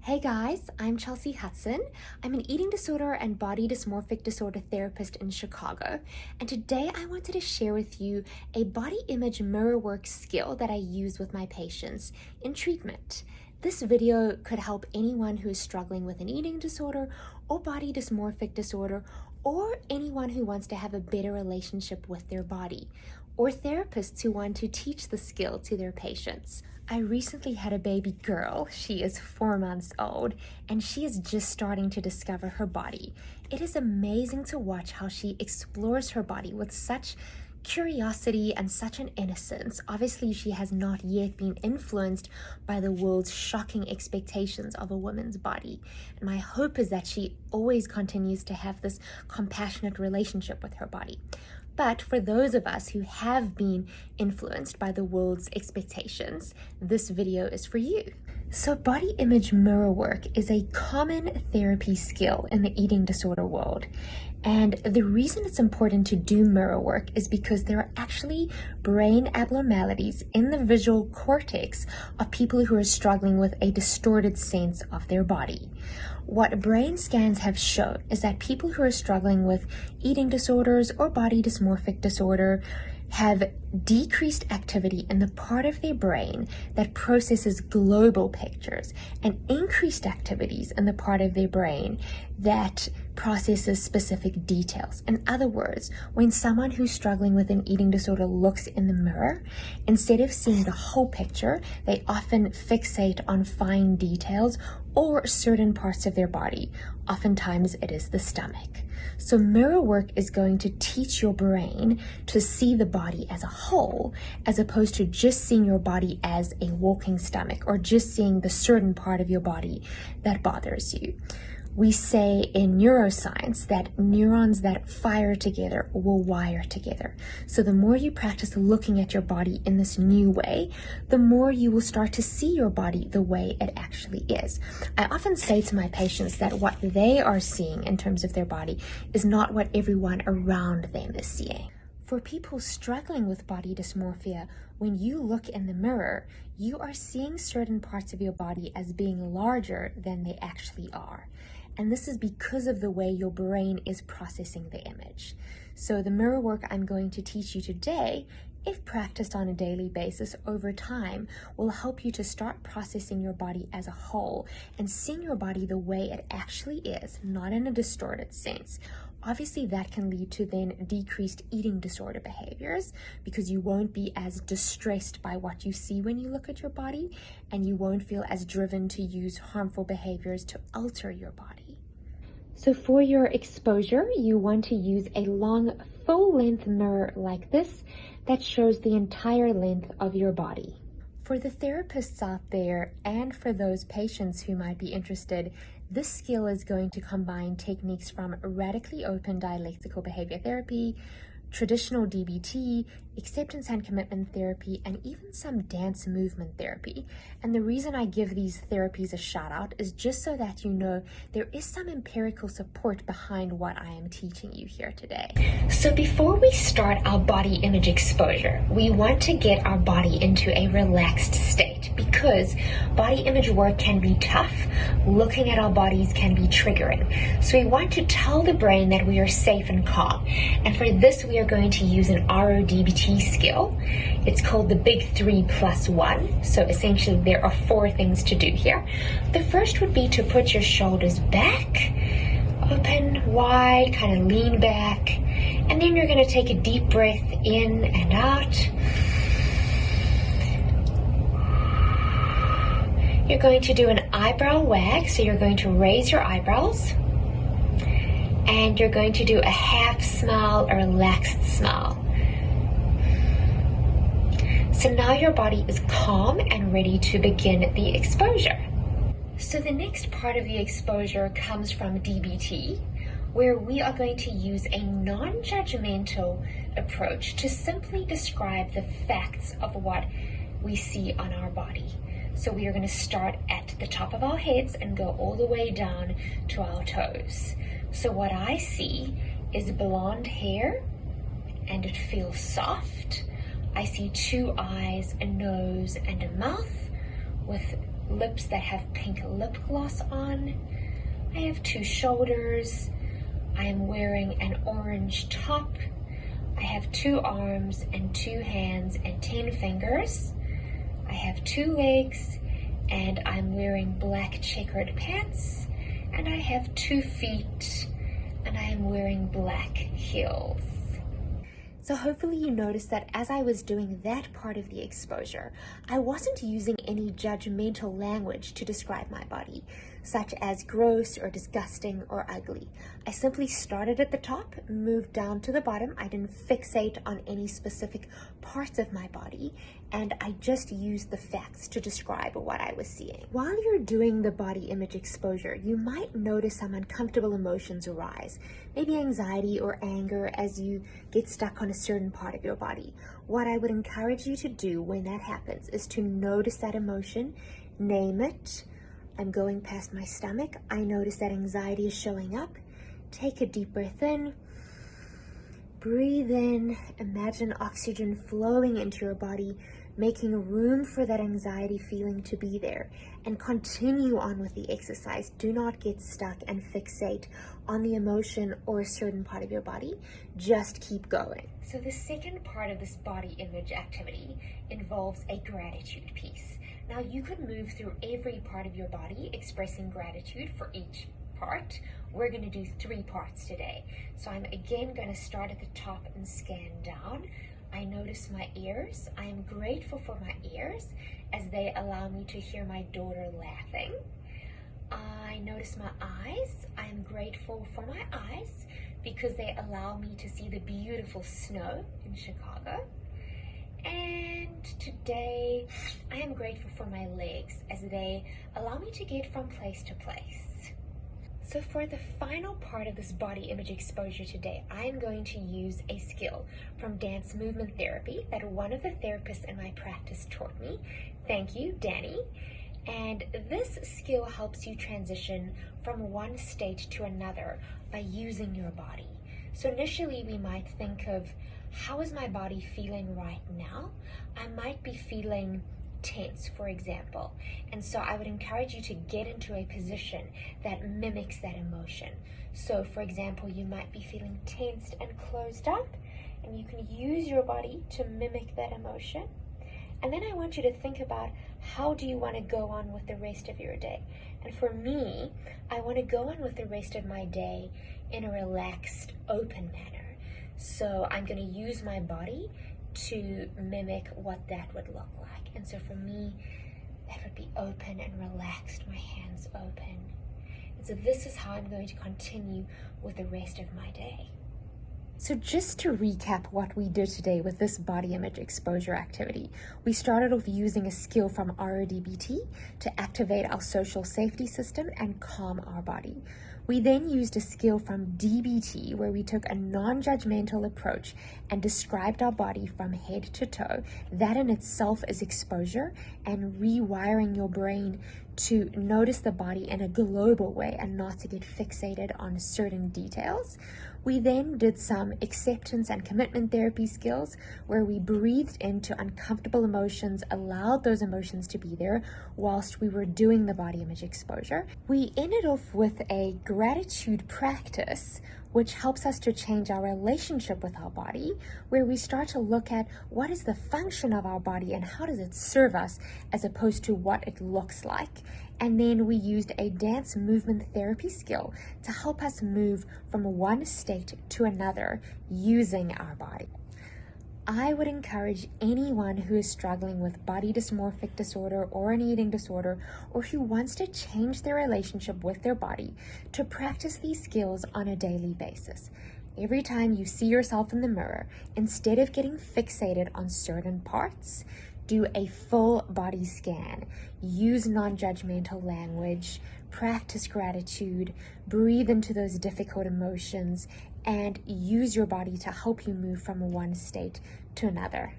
Hey guys, I'm Chelsea Hudson. I'm an eating disorder and body dysmorphic disorder therapist in Chicago. And today I wanted to share with you a body image mirror work skill that I use with my patients in treatment. This video could help anyone who is struggling with an eating disorder or body dysmorphic disorder, or anyone who wants to have a better relationship with their body, or therapists who want to teach the skill to their patients. I recently had a baby girl. She is 4 months old and she is just starting to discover her body. It is amazing to watch how she explores her body with such curiosity and such an innocence. Obviously, she has not yet been influenced by the world's shocking expectations of a woman's body. And my hope is that she always continues to have this compassionate relationship with her body. But for those of us who have been influenced by the world's expectations, this video is for you. So body image mirror work is a common therapy skill in the eating disorder world. And the reason it's important to do mirror work is because there are actually brain abnormalities in the visual cortex of people who are struggling with a distorted sense of their body. What brain scans have shown is that people who are struggling with eating disorders or body dysmorphic disorder have decreased activity in the part of their brain that processes global pictures, and increased activities in the part of their brain that processes specific details. In other words, when someone who's struggling with an eating disorder looks in the mirror, instead of seeing the whole picture, they often fixate on fine details or certain parts of their body. Oftentimes it is the stomach. So mirror work is going to teach your brain to see the body as a whole, as opposed to just seeing your body as a walking stomach, or just seeing the certain part of your body that bothers you. We say in neuroscience that neurons that fire together will wire together. So the more you practice looking at your body in this new way, the more you will start to see your body the way it actually is. I often say to my patients that what they are seeing in terms of their body is not what everyone around them is seeing. For people struggling with body dysmorphia, when you look in the mirror, you are seeing certain parts of your body as being larger than they actually are. And this is because of the way your brain is processing the image. So the mirror work I'm going to teach you today, if practiced on a daily basis over time, will help you to start processing your body as a whole and seeing your body the way it actually is, not in a distorted sense. Obviously, that can lead to then decreased eating disorder behaviors, because you won't be as distressed by what you see when you look at your body, and you won't feel as driven to use harmful behaviors to alter your body. So for your exposure, you want to use a long, full-length mirror like this that shows the entire length of your body. For the therapists out there, and for those patients who might be interested, this skill is going to combine techniques from radically open dialectical behavior therapy, traditional DBT, acceptance and commitment therapy, and even some dance movement therapy. And the reason I give these therapies a shout out is just so that you know there is some empirical support behind what I am teaching you here today. So before we start our body image exposure, we want to get our body into a relaxed state, because body image work can be tough. Looking at our bodies can be triggering. So we want to tell the brain that we are safe and calm. And for this, we are going to use an RODBT skill. It's called the Big 3+1. So essentially there are 4 things to do here. The first would be to put your shoulders back, open wide, kind of lean back, and then you're going to take a deep breath in and out. You're going to do an eyebrow wag, so you're going to raise your eyebrows, and you're going to do a half smile, a relaxed smile. So now your body is calm and ready to begin the exposure. So the next part of the exposure comes from DBT, where we are going to use a non-judgmental approach to simply describe the facts of what we see on our body. So we are going to start at the top of our heads and go all the way down to our toes. So what I see is blonde hair, and it feels soft. I see 2 eyes, a nose, and a mouth with lips that have pink lip gloss on. I have 2 shoulders. I am wearing an orange top. I have 2 arms and 2 hands and 10 fingers. I have 2 legs and I'm wearing black checkered pants. And I have 2 feet and I am wearing black heels. So hopefully you noticed that as I was doing that part of the exposure, I wasn't using any judgmental language to describe my body, such as gross or disgusting or ugly. I simply started at the top, moved down to the bottom. I didn't fixate on any specific parts of my body, and I just used the facts to describe what I was seeing. While you're doing the body image exposure, you might notice some uncomfortable emotions arise, maybe anxiety or anger as you get stuck on a certain part of your body. What I would encourage you to do when that happens is to notice that emotion, name it. I'm going past my stomach. I notice that anxiety is showing up. Take a deep breath in. Breathe in. Imagine oxygen flowing into your body, making room for that anxiety feeling to be there, and continue on with the exercise. Do not get stuck and fixate on the emotion or a certain part of your body. Just keep going. So the second part of this body image activity involves a gratitude piece. Now you could move through every part of your body expressing gratitude for each part. We're going to do 3 parts today. So I'm again going to start at the top and scan down. I notice my ears. I am grateful for my ears as they allow me to hear my daughter laughing. I notice my eyes. I am grateful for my eyes because they allow me to see the beautiful snow in Chicago. And today I am grateful for my legs as they allow me to get from place to place. So for the final part of this body image exposure today, I'm going to use a skill from dance movement therapy that one of the therapists in my practice taught me. Thank you, Danny. And this skill helps you transition from one state to another by using your body. So initially we might think of, how is my body feeling right now? I might be feeling tense, for example. And so I would encourage you to get into a position that mimics that emotion. So for example, you might be feeling tensed and closed up, and you can use your body to mimic that emotion. And then I want you to think about, how do you want to go on with the rest of your day? And for me, I want to go on with the rest of my day in a relaxed, open manner. So I'm going to use my body to mimic what that would look like. And so for me, that would be open and relaxed, my hands open. And so this is how I'm going to continue with the rest of my day. So just to recap what we did today with this body image exposure activity, we started off using a skill from RODBT to activate our social safety system and calm our body. We then used a skill from DBT where we took a non-judgmental approach and described our body from head to toe. That in itself is exposure and rewiring your brain to notice the body in a global way and not to get fixated on certain details. We then did some acceptance and commitment therapy skills where we breathed into uncomfortable emotions, allowed those emotions to be there whilst we were doing the body image exposure. We ended off with a gratitude practice, which helps us to change our relationship with our body, where we start to look at what is the function of our body and how does it serve us as opposed to what it looks like. And then we used a dance movement therapy skill to help us move from one state to another using our body. I would encourage anyone who is struggling with body dysmorphic disorder or an eating disorder, or who wants to change their relationship with their body, to practice these skills on a daily basis. Every time you see yourself in the mirror, instead of getting fixated on certain parts, do a full body scan, use non-judgmental language, practice gratitude, breathe into those difficult emotions, and use your body to help you move from one state to another.